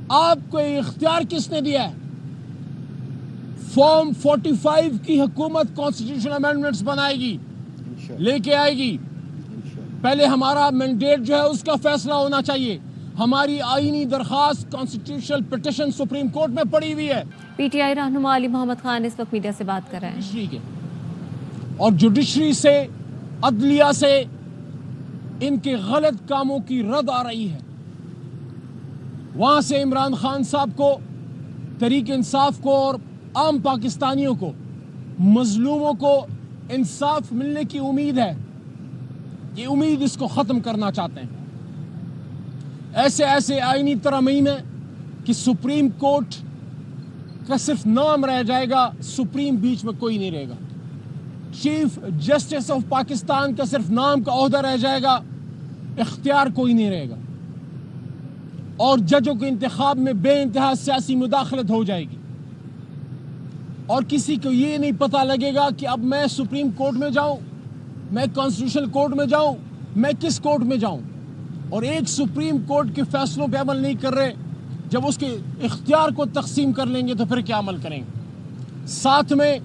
آپ کو یہ اختیار کس نے دیا ہے؟ فارم 45 کی حکومت کانسٹیٹیوشن امینڈمنٹس بنائے گی، لے کے آئے گی۔ پہلے ہمارا مینڈیٹ جو ہے اس کا فیصلہ ہونا چاہیے۔ ہماری آئینی درخواست کانسٹیٹیوشنل پٹیشن سپریم کورٹ میں پڑی ہوئی ہے۔ پی ٹی آئی رہنما علی محمد خان اس وقت میڈیا سے بات کر رہے ہیں۔ اور جوڈیشری سے، عدلیہ سے ان کے غلط کاموں کی رد آ رہی ہے۔ وہاں سے عمران خان صاحب کو، تحریک انصاف کو اور عام پاکستانیوں کو، مظلوموں کو انصاف ملنے کی امید ہے۔ یہ امید اس کو ختم کرنا چاہتے ہیں۔ ایسے آئینی ترامیم ہیں کہ سپریم کورٹ کا صرف نام رہ جائے گا، سپریم بیچ میں کوئی نہیں رہے گا۔ چیف جسٹس آف پاکستان کا صرف نام کا عہدہ رہ جائے گا، اختیار کوئی نہیں رہے گا، اور ججوں کے انتخاب میں بے انتہا سیاسی مداخلت ہو جائے گی، اور کسی کو یہ نہیں پتہ لگے گا کہ اب میں سپریم کورٹ میں جاؤں، میں کانسٹیٹیوشنل کورٹ میں جاؤں، میں کس کورٹ میں جاؤں۔ اور ایک سپریم کورٹ کے فیصلوں پہ عمل نہیں کر رہے، جب اس کے اختیار کو تقسیم کر لیں گے تو پھر کیا عمل کریں گے؟ ساتھ میں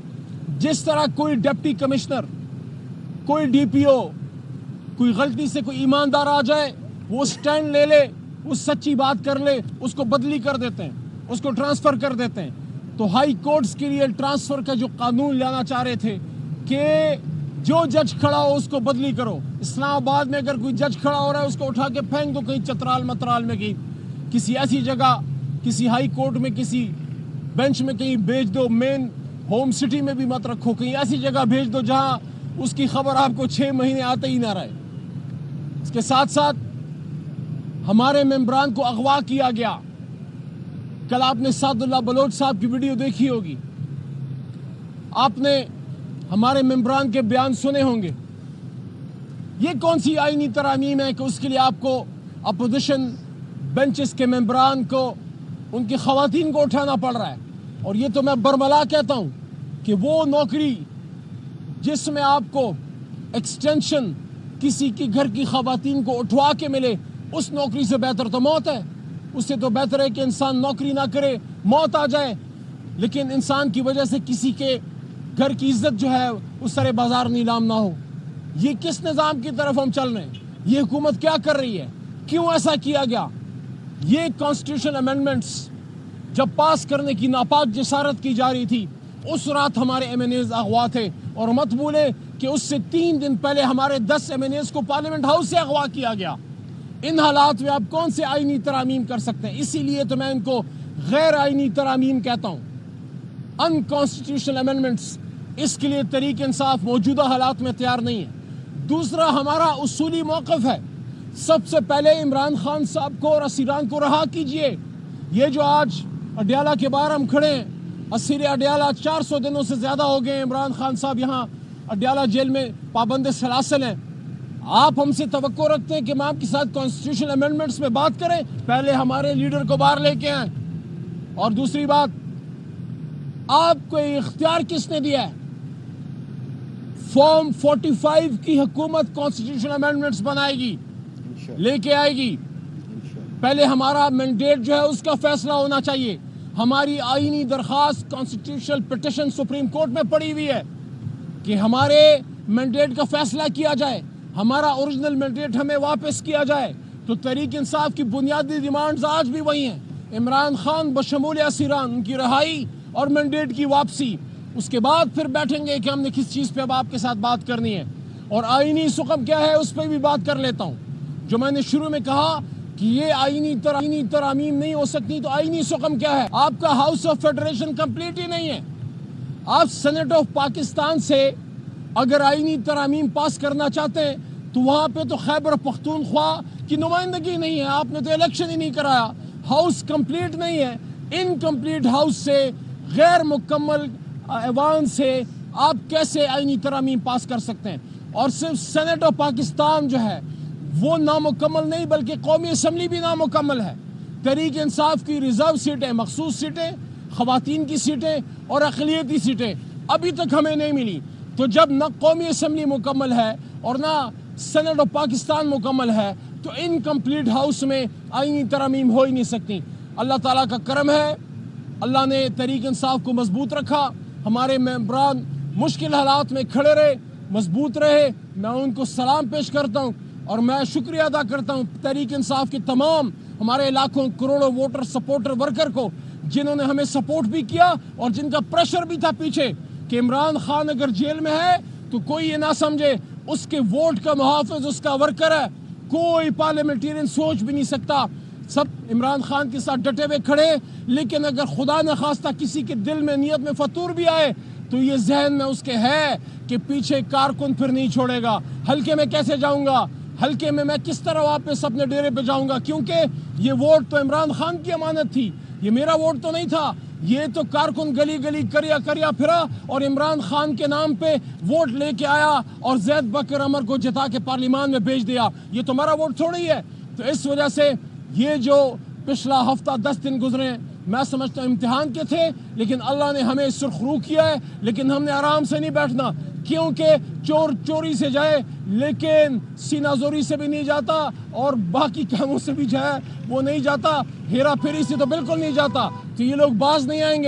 جس طرح کوئی ڈپٹی کمشنر، کوئی ڈی پی او، کوئی غلطی سے کوئی ایماندار آ جائے، وہ سٹینڈ لے لے، وہ سچی بات کر لے، اس کو بدلی کر دیتے ہیں، اس کو ٹرانسفر کر دیتے ہیں۔ تو ہائی کورٹس کے لیے ٹرانسفر کا جو قانون لانا چاہ رہے تھے کہ جو جج کھڑا ہو اس کو بدلی کرو۔ اسلام آباد میں اگر کوئی جج کھڑا ہو رہا ہے اس کو اٹھا کے پھینک دو کہیں چترال مترال میں، کسی ایسی جگہ، کسی ہائی کورٹ میں، کسی بینچ میں کہیں بھیج دو، مین ہوم سٹی میں بھی مت رکھو، کہیں ایسی جگہ بھیج دو جہاں اس کی خبر آپ کو 6 مہینے آتے ہی نہ رہے۔ اس کے ساتھ ساتھ ہمارے ممبران کو اغوا کیا گیا۔ کل آپ نے سعد اللہ بلوچ صاحب کی ویڈیو دیکھی ہوگی، آپ نے ہمارے ممبران کے بیان سنے ہوں گے۔ یہ کون سی آئینی ترامیم ہے کہ اس کے لیے آپ کو اپوزیشن بینچز کے ممبران کو، ان کی خواتین کو اٹھانا پڑ رہا ہے؟ اور یہ تو میں برملا کہتا ہوں کہ وہ نوکری جس میں آپ کو ایکسٹینشن کسی کی گھر کی خواتین کو اٹھوا کے ملے، اس نوکری سے بہتر تو موت ہے۔ اس سے تو بہتر ہے کہ انسان نوکری نہ کرے، موت آ جائے، لیکن انسان کی وجہ سے کسی کے گھر کی عزت جو ہے اس سرے بازار نیلام نہ ہو۔ یہ کس نظام کی طرف ہم چل رہے ہیں؟ یہ حکومت کیا کر رہی ہے؟ کیوں ایسا کیا گیا؟ یہ کانسٹیٹیوشن امینڈمنٹس جب پاس کرنے کی ناپاک جسارت کی جا رہی تھی، اس رات ہمارے ایم این ایز اغوا تھے، اور مت بھولے کہ اس سے 3 دن پہلے ہمارے 10 ایم این ایز کو پارلیمنٹ ہاؤس سے اغوا کیا گیا۔ ان حالات میں آپ کون سے آئینی ترامیم کر سکتے ہیں؟ اسی لیے تو میں ان کو غیر آئینی ترامیم کہتا ہوں، ان کانسٹیٹیوشنل امینڈمنٹس۔ اس کے لیے تحریک انصاف موجودہ حالات میں تیار نہیں ہے۔ دوسرا ہمارا اصولی موقف ہے، سب سے پہلے عمران خان صاحب کو اور اسیران کو رہا کیجئے۔ یہ جو آج اڈیالہ کے باہر ہم کھڑے ہیں، اسیر اڈیالہ 400 دنوں سے زیادہ ہو گئے، عمران خان صاحب یہاں اڈیالہ جیل میں پابند سلاسل ہیں۔ آپ ہم سے توقع رکھتے ہیں کہ ہم آپ کے ساتھ کانسٹیٹیوشنل امینڈمنٹس میں بات کریں؟ پہلے ہمارے لیڈر کو باہر لے کے آئیں۔ اور دوسری بات، آپ کو یہ اختیار کس نے دیا ہے؟ فارم 45 کی حکومت کانسٹیٹیوشن امینڈمنٹس بنائے گی، لے کے آئے گی۔ پہلے ہمارا مینڈیٹ جو ہے اس کا فیصلہ ہونا چاہیے۔ ہماری آئینی درخواست کانسٹیٹیوشنل پٹیشن سپریم کورٹ میں پڑی ہوئی ہے کہ ہمارے مینڈیٹ کا فیصلہ کیا جائے، ہمارا اوریجنل مینڈیٹ ہمیں واپس کیا جائے۔ تو تحریک انصاف کی بنیادی ڈیمانڈز آج بھی وہی ہیں، عمران خان بشمول اسیران، ان کی رہائی اور مینڈیٹ کی واپسی۔ اس کے بعد پھر بیٹھیں گے کہ ہم نے کس چیز پہ اب آپ کے ساتھ بات کرنی ہے، اور آئینی سقم کیا ہے اس پہ بھی بات کر لیتا ہوں۔ جو میں نے شروع میں کہا کہ یہ آئینی ترامیم نہیں ہو سکتی، تو آئینی سقم کیا ہے؟ آپ کا ہاؤس آف فیڈریشن کمپلیٹ ہی نہیں ہے۔ آپ سینٹ آف پاکستان سے اگر آئینی ترامیم پاس کرنا چاہتے ہیں تو وہاں پہ تو خیبر پختونخوا کی نمائندگی نہیں ہے، آپ نے تو الیکشن ہی نہیں کرایا، ہاؤس کمپلیٹ نہیں ہے۔ انکمپلیٹ ہاؤس سے، غیر مکمل ایوان سے آپ کیسے آئینی ترامیم پاس کر سکتے ہیں؟ اور صرف سینٹ آف پاکستان جو ہے وہ نامکمل نہیں، بلکہ قومی اسمبلی بھی نامکمل ہے۔ تحریک انصاف کی ریزرو سیٹیں، مخصوص سیٹیں، خواتین کی سیٹیں اور اقلیتی سیٹیں ابھی تک ہمیں نہیں ملی۔ تو جب نہ قومی اسمبلی مکمل ہے اور نہ سینٹ آف پاکستان مکمل ہے، تو انکمپلیٹ ہاؤس میں آئینی ترامیم ہو ہی نہیں سکتی۔ اللہ تعالیٰ کا کرم ہے, اللہ نے تحریک انصاف کو مضبوط رکھا, ہمارے ممبران مشکل حالات میں کھڑے رہے, مضبوط رہے. میں ان کو سلام پیش کرتا ہوں اور میں شکریہ ادا کرتا ہوں تحریک انصاف کے تمام ہمارے لاکھوں کروڑوں ووٹر سپورٹر ورکر کو, جنہوں نے ہمیں سپورٹ بھی کیا اور جن کا پریشر بھی تھا پیچھے کہ عمران خان اگر جیل میں ہے تو کوئی یہ نہ سمجھے اس کے ووٹ کا محافظ اس کا ورکر ہے, کوئی پارلیمنٹیرین سوچ بھی نہیں سکتا. سب عمران خان کے ساتھ ڈٹے ہوئے کھڑے, لیکن اگر خدا نہ خواستہ کسی کے دل میں نیت میں فطور بھی آئے تو یہ ذہن میں اس کے ہے کہ پیچھے کارکن پھر نہیں چھوڑے گا. ہلکے میں کیسے جاؤں گا, ہلکے میں کس طرح واپس اپنے ڈیرے پہ جاؤں گا, کیونکہ یہ ووٹ تو عمران خان کی امانت تھی, یہ میرا ووٹ تو نہیں تھا. یہ تو کارکن گلی گلی کریا پھرا اور عمران خان کے نام پہ ووٹ لے کے آیا اور زید بکر عمر کو جتا کے پارلیمان میں بھیج دیا. یہ تو ہمارا ووٹ تھوڑی ہے. تو اس وجہ سے یہ جو پچھلا ہفتہ 10 دن گزرے میں سمجھتا ہوں امتحان کے تھے, لیکن اللہ نے ہمیں سرخرو کیا ہے. لیکن ہم نے آرام سے نہیں بیٹھنا, کیونکہ چور چوری سے جائے لیکن سینہ زوری سے بھی نہیں جاتا اور باقی کاموں سے بھی جائے وہ نہیں جاتا, ہیرا پھیری سے تو بالکل نہیں جاتا. تو یہ لوگ باز نہیں آئیں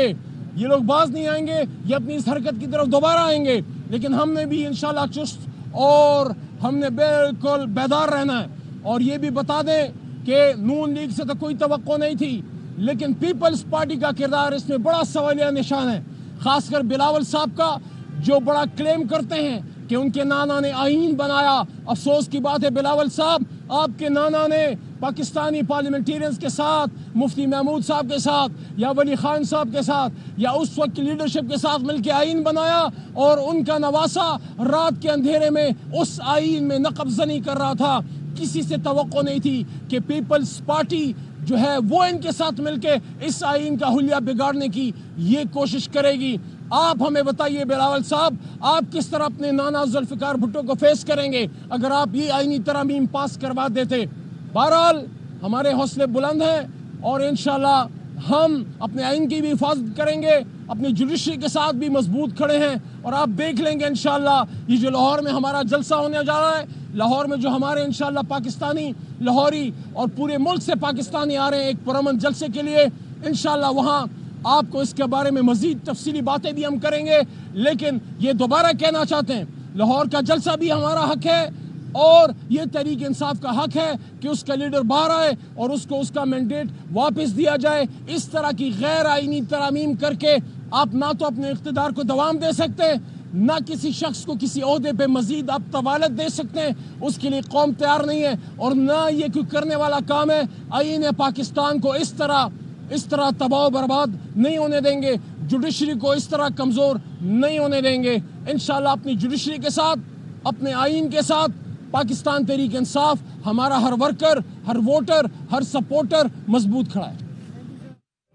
گے, یہ اپنی اس حرکت کی طرف دوبارہ آئیں گے. لیکن ہم نے بھی انشاءاللہ چست اور ہم نے بالکل بیدار رہنا ہے. اور یہ بھی بتا دیں کہ نون لیگ سے تو کوئی توقع نہیں تھی, لیکن پیپلز پارٹی کا کردار اس میں بڑا سوالیہ نشان ہے, خاص کر بلاول صاحب کا, جو بڑا کلیم کرتے ہیں کہ ان کے نانا نے آئین بنایا. افسوس کی بات ہے بلاول صاحب, آپ کے نانا نے پاکستانی پارلیمنٹیرینز کے ساتھ, مفتی محمود صاحب کے ساتھ یا ولی خان صاحب کے ساتھ یا اس وقت کی لیڈرشپ کے ساتھ مل کے آئین بنایا, اور ان کا نواسا رات کے اندھیرے میں اس آئین میں نقب زنی کر رہا تھا. کسی سے توقع نہیں تھی کہ پیپلز پارٹی جو ہے وہ ان کے ساتھ مل کے اس آئین کا حلیہ بگاڑنے کی یہ کوشش کرے گی. آپ ہمیں بتائیے بلاول صاحب, آپ کس طرح اپنے نانا ذوالفقار بھٹو کو فیس کریں گے اگر آپ یہ آئینی ترامیم پاس کروا دیتے؟ بہرحال ہمارے حوصلے بلند ہیں اور انشاءاللہ ہم اپنے آئین کی بھی حفاظت کریں گے, اپنی جوڈیشری کے ساتھ بھی مضبوط کھڑے ہیں. اور آپ دیکھ لیں گے انشاءاللہ یہ جو لاہور میں ہمارا جلسہ ہونے جا رہا ہے, لاہور میں جو ہمارے انشاءاللہ پاکستانی لاہوری اور پورے ملک سے پاکستانی آ رہے ہیں ایک پرامن جلسے کے لیے, انشاءاللہ وہاں آپ کو اس کے بارے میں مزید تفصیلی باتیں بھی ہم کریں گے. لیکن یہ دوبارہ کہنا چاہتے ہیں, لاہور کا جلسہ بھی ہمارا حق ہے اور یہ تحریک انصاف کا حق ہے کہ اس کا لیڈر باہر آئے اور اس کو اس کا مینڈیٹ واپس دیا جائے. اس طرح کی غیر آئینی ترامیم کر کے آپ نہ تو اپنے اقتدار کو دوام دے سکتے, نہ کسی شخص کو کسی عہدے پہ مزید آپ طوالت دے سکتے ہیں. اس کے لیے قوم تیار نہیں ہے اور نہ یہ کوئی کرنے والا کام ہے. آئین پاکستان کو اس طرح تباہ و برباد نہیں ہونے دیں گے, جوڈیشری کو اس طرح کمزور نہیں ہونے دیں گے. انشاءاللہ اپنی جوڈیشری کے ساتھ, اپنے آئین کے ساتھ پاکستان تحریک انصاف, ہمارا ہر ورکر, ہر ووٹر, ہر سپورٹر مضبوط کھڑا ہے.